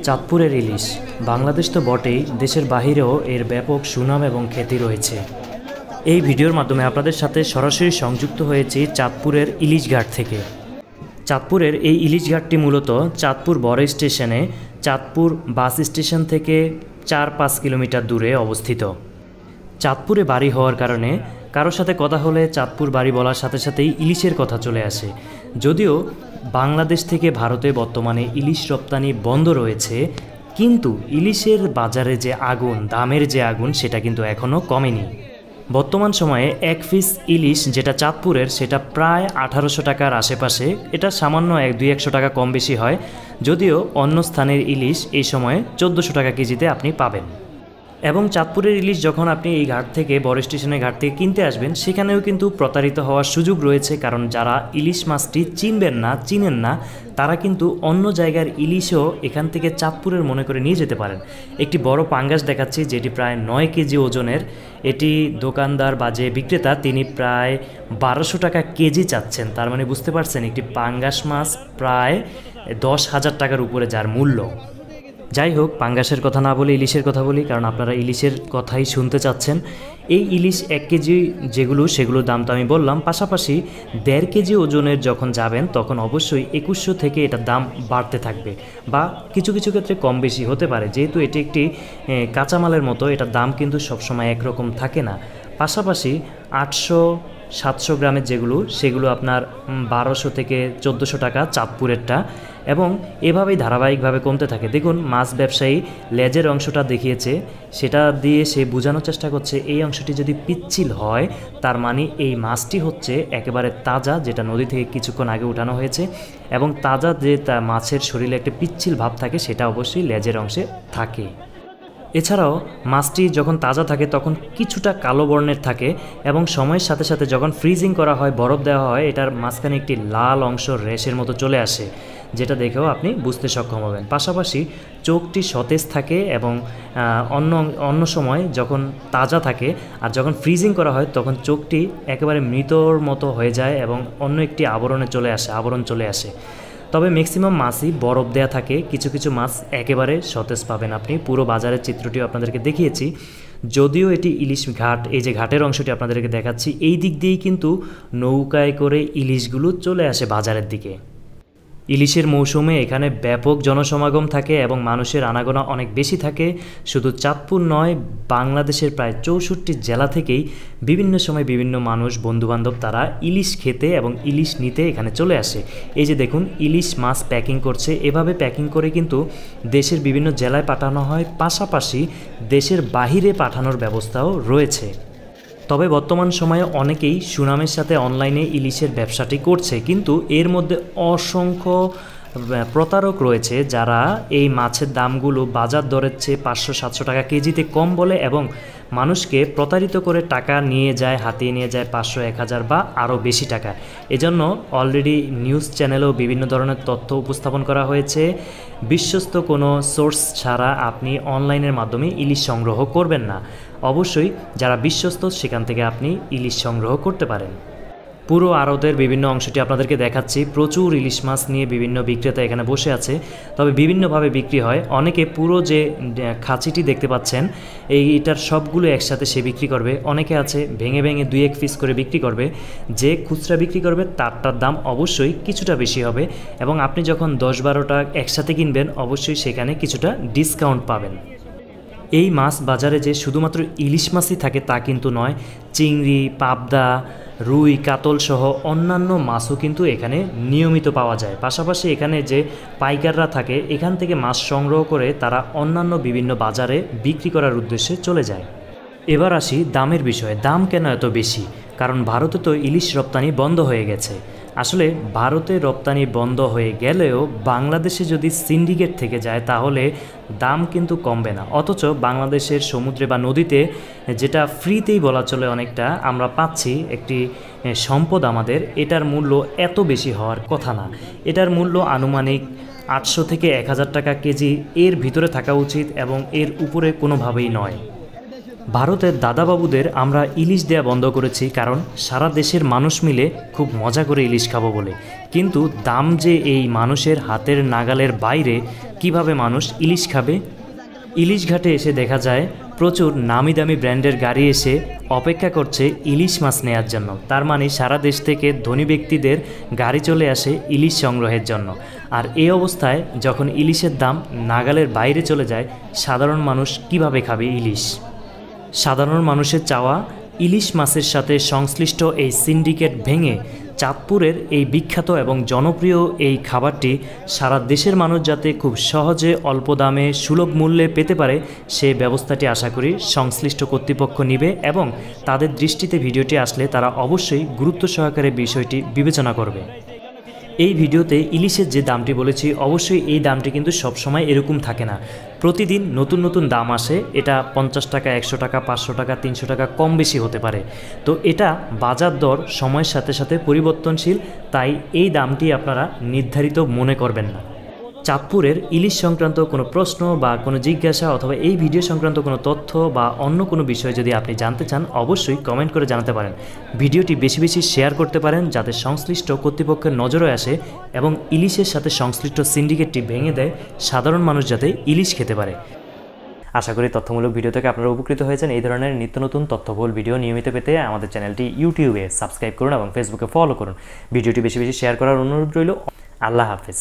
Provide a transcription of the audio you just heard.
চাঁদপুরের ইলিশ বাংলাদেশ তো বটেই, দেশের বাহিরেও এর ব্যাপক সুনাম এবং খ্যাতি রয়েছে। এই ভিডিওর মাধ্যমে আপনাদের সাথে সরাসরি সংযুক্ত হয়েছি চাঁদপুরের ইলিশ ঘাট থেকে। চাঁদপুরের এই ইলিশ ঘাটটি মূলত চাঁদপুর বড় স্টেশনে চাঁদপুর বাস স্টেশন থেকে 4-5 কিলোমিটার দূরে অবস্থিত। চাঁদপুরে বাড়ি হওয়ার কারণে কারোর সাথে কথা হলে চাঁদপুর বাড়ি বলার সাথে সাথেই ইলিশের কথা চলে আসে। যদিও বাংলাদেশ থেকে ভারতে বর্তমানে ইলিশ রপ্তানি বন্ধ রয়েছে, কিন্তু ইলিশের বাজারে যে আগুন, দামের যে আগুন, সেটা কিন্তু এখনও কমেনি। বর্তমান সময়ে এক পিস ইলিশ যেটা চাঁদপুরের, সেটা প্রায় 1800 টাকার আশেপাশে। এটা সামান্য 100-200 টাকা কম বেশি হয়, যদিও অন্য স্থানের ইলিশ এই সময়ে 1400 টাকা কেজিতে আপনি পাবেন। এবং চাঁদপুরের ইলিশ যখন আপনি এই ঘাট থেকে, বড় স্টেশনের ঘাট থেকে কিনতে আসবেন, সেখানেও কিন্তু প্রতারিত হওয়ার সুযোগ রয়েছে। কারণ যারা ইলিশ মাছটি চিনেন না, তারা কিন্তু অন্য জায়গার ইলিশও এখান থেকে চাঁদপুরের মনে করে নিয়ে যেতে পারেন। একটি বড় পাঙ্গাস দেখাচ্ছি, যেটি প্রায় 9 কেজি ওজনের। এটি দোকানদার বা যে বিক্রেতা, তিনি প্রায় 1200 টাকা কেজি চাচ্ছেন। তার মানে বুঝতে পারছেন, একটি পাঙ্গাস মাছ প্রায় 10,000 টাকার উপরে যার মূল্য। যাই হোক, পাঙ্গাসের কথা না বলে ইলিশের কথা বলি, কারণ আপনারা ইলিশের কথাই শুনতে চাচ্ছেন। এই ইলিশ 1 কেজি সেগুলোর দাম তো আমি বললাম, পাশাপাশি 1.5 কেজি ওজনের যখন যাবেন, তখন অবশ্যই 2100 থেকে এটার দাম বাড়তে থাকবে, বা কিছু কিছু ক্ষেত্রে কম বেশি হতে পারে। যেহেতু এটি একটি কাঁচামালের মতো, এটার দাম কিন্তু সবসময় একরকম থাকে না। পাশাপাশি 800-700 গ্রামের সেগুলো আপনার 1200 থেকে 1400 টাকা চাঁদপুরেরটা, এবং এভাবেই ধারাবাহিকভাবে কমতে থাকে। দেখুন, মাছ ব্যবসায়ী লেজের অংশটা দেখিয়েছে, সেটা দিয়ে সে বোঝানোর চেষ্টা করছে এই অংশটি যদি পিচ্ছিল হয়, তার মানে এই মাছটি হচ্ছে একেবারে তাজা, যেটা নদী থেকে কিছুক্ষণ আগে উঠানো হয়েছে। এবং তাজা যে মাছের শরীরে একটা পিচ্ছিল ভাব থাকে, সেটা অবশ্যই লেজের অংশে থাকে। এছাড়াও মাছটি যখন তাজা থাকে তখন কিছুটা কালো বর্ণের থাকে, এবং সময়ের সাথে সাথে যখন ফ্রিজিং করা হয়, বরফ দেওয়া হয়, এটার মাঝখানে একটি লাল অংশ রেশের মতো চলে আসে, যেটা দেখেও আপনি বুঝতে সক্ষম হবেন। পাশাপাশি চোখটি সতেজ থাকে, এবং অন্য সময় যখন তাজা থাকে আর যখন ফ্রিজিং করা হয়, তখন চোখটি একেবারে মৃতর মতো হয়ে যায় এবং অন্য একটি আবরণ চলে আসে। তবে ম্যাক্সিমাম মাছই বরফ দেয়া থাকে, কিছু কিছু মাছ একেবারে সতেজ পাবেন আপনি। পুরো বাজারের চিত্রটিও আপনাদেরকে দেখিয়েছি। যদিও এটি ইলিশ ঘাট, এই যে ঘাটের অংশটি আপনাদেরকে দেখাচ্ছি, এই দিক দিয়েই কিন্তু নৌকায় করে ইলিশগুলো চলে আসে বাজারের দিকে। ইলিশের মৌসুমে এখানে ব্যাপক জনসমাগম থাকে এবং মানুষের আনাগোনা অনেক বেশি থাকে। শুধু চাঁদপুর নয়, বাংলাদেশের প্রায় 64 জেলা থেকেই বিভিন্ন সময় বিভিন্ন মানুষ, বন্ধুবান্ধব, তারা ইলিশ খেতে এবং ইলিশ নিতে এখানে চলে আসে। এই যে দেখুন, ইলিশ মাছ প্যাকিং করছে। এভাবে প্যাকিং করে কিন্তু দেশের বিভিন্ন জেলায় পাঠানো হয়, পাশাপাশি দেশের বাহিরে পাঠানোর ব্যবস্থাও রয়েছে। তবে বর্তমান সময়ে অনেকেই সুনামের সাথে অনলাইনে ইলিশের ব্যবসাটি করছে, কিন্তু এর মধ্যে অসংখ্য প্রতারক রয়েছে, যারা এই মাছের দামগুলো বাজার দরের চেয়ে 500-700 টাকা কেজিতে কম বলে এবং মানুষকে প্রতারিত করে টাকা নিয়ে যায়, হাতিয়ে নিয়ে যায় 500-1000 বা আরও বেশি টাকা। এজন্য অলরেডি নিউজ চ্যানেলেও বিভিন্ন ধরনের তথ্য উপস্থাপন করা হয়েছে। বিশ্বস্ত কোনো সোর্স ছাড়া আপনি অনলাইনের মাধ্যমে ইলিশ সংগ্রহ করবেন না। অবশ্যই যারা বিশ্বস্ত, সেখান থেকে আপনি ইলিশ সংগ্রহ করতে পারেন। পুরো আড়তের বিভিন্ন অংশটি আপনাদেরকে দেখাচ্ছি। প্রচুর ইলিশ মাছ নিয়ে বিভিন্ন বিক্রেতা এখানে বসে আছে, তবে বিভিন্নভাবে বিক্রি হয়। অনেকে পুরো যে খাঁচিটি দেখতে পাচ্ছেন, এইটার সবগুলো একসাথে সে বিক্রি করবে। অনেকে আছে ভেঙে ভেঙে 2-1 পিস করে বিক্রি করবে। যে খুচরা বিক্রি করবে তারটার দাম অবশ্যই কিছুটা বেশি হবে, এবং আপনি যখন 10-12টা একসাথে কিনবেন, অবশ্যই সেখানে কিছুটা ডিসকাউন্ট পাবেন। এই মাছ বাজারে যে শুধুমাত্র ইলিশ মাছই থাকে তা কিন্তু নয়, চিংড়ি, পাবদা, রুই, কাতল সহ অন্যান্য মাছও কিন্তু এখানে নিয়মিত পাওয়া যায়। পাশাপাশি এখানে যে পাইকাররা থাকে, এখান থেকে মাছ সংগ্রহ করে তারা অন্যান্য বিভিন্ন বাজারে বিক্রি করার উদ্দেশ্যে চলে যায়। এবার আসি দামের বিষয়ে। দাম কেন এত বেশি? কারণ ভারতে তো ইলিশ রপ্তানি বন্ধ হয়ে গেছে। আসলে ভারতে রপ্তানি বন্ধ হয়ে গেলেও বাংলাদেশে যদি সিন্ডিকেট থেকে যায়, তাহলে দাম কিন্তু কমবে না। অথচ বাংলাদেশের সমুদ্রে বা নদীতে, যেটা ফ্রিতেই বলা চলে অনেকটা, আমরা পাচ্ছি একটি সম্পদ আমাদের, এটার মূল্য এত বেশি হওয়ার কথা না। এটার মূল্য আনুমানিক 800 থেকে 1000 টাকা কেজি, এর ভিতরে থাকা উচিত, এবং এর উপরে কোনোভাবেই নয়। ভারতের দাদাবাবুদের আমরা ইলিশ দেয়া বন্ধ করেছি, কারণ সারা দেশের মানুষ মিলে খুব মজা করে ইলিশ খাবো বলে। কিন্তু দাম যে এই মানুষের হাতের নাগালের বাইরে, কিভাবে মানুষ ইলিশ খাবে? ইলিশ ঘাটে এসে দেখা যায় প্রচুর নামি দামি ব্র্যান্ডের গাড়ি এসে অপেক্ষা করছে ইলিশ মাছ নেওয়ার জন্য। তার মানে সারা দেশ থেকে ধনী ব্যক্তিদের গাড়ি চলে আসে ইলিশ সংগ্রহের জন্য। আর এই অবস্থায় যখন ইলিশের দাম নাগালের বাইরে চলে যায়, সাধারণ মানুষ কিভাবে খাবে ইলিশ? সাধারণ মানুষের চাওয়া ইলিশ মাছের সাথে সংশ্লিষ্ট এই সিন্ডিকেট ভেঙে চাঁদপুরের এই বিখ্যাত এবং জনপ্রিয় এই খাবারটি সারা দেশের মানুষ যাতে খুব সহজে অল্প দামে সুলভ মূল্যে পেতে পারে, সে ব্যবস্থাটি আশা করি সংশ্লিষ্ট কর্তৃপক্ষ নেবে এবং তাদের দৃষ্টিতে ভিডিওটি আসলে তারা অবশ্যই গুরুত্ব সহকারে বিষয়টি বিবেচনা করবে। এই ভিডিওতে ইলিশের যে দামটি বলেছি, অবশ্যই এই দামটি কিন্তু সবসময় এরকম থাকে না। প্রতিদিন নতুন নতুন দাম আসে। এটা 50 টাকা, 100 টাকা, 500 টাকা, 300 টাকা কম বেশি হতে পারে। তো এটা বাজার দর সময়ের সাথে সাথে পরিবর্তনশীল, তাই এই দামটি আপনারা নির্ধারিত মনে করবেন না। চাঁদপুরের ইলিশ সংক্রান্ত কোনো প্রশ্ন বা কোনো জিজ্ঞাসা অথবা এই ভিডিও সংক্রান্ত কোনো তথ্য বা অন্য কোনো বিষয় যদি আপনি জানতে চান, অবশ্যই কমেন্ট করে জানাতে পারেন। ভিডিওটি বেশি বেশি শেয়ার করতে পারেন যাতে সংশ্লিষ্ট কর্তৃপক্ষের নজরে আসে এবং ইলিশের সাথে সংশ্লিষ্ট সিন্ডিকেটটি ভেঙে দেয়, সাধারণ মানুষ যাতে ইলিশ খেতে পারে। আশা করি তথ্যমূলক ভিডিও থেকে আপনারা উপকৃত হয়েছেন। এই ধরনের নিত্য নতুন তথ্যবহুল ভিডিও নিয়মিত পেতে আমাদের চ্যানেলটি ইউটিউবে সাবস্ক্রাইব করুন এবং ফেসবুকে ফলো করুন। ভিডিওটি বেশি বেশি শেয়ার করার অনুরোধ রইল। আল্লাহ হাফেজ।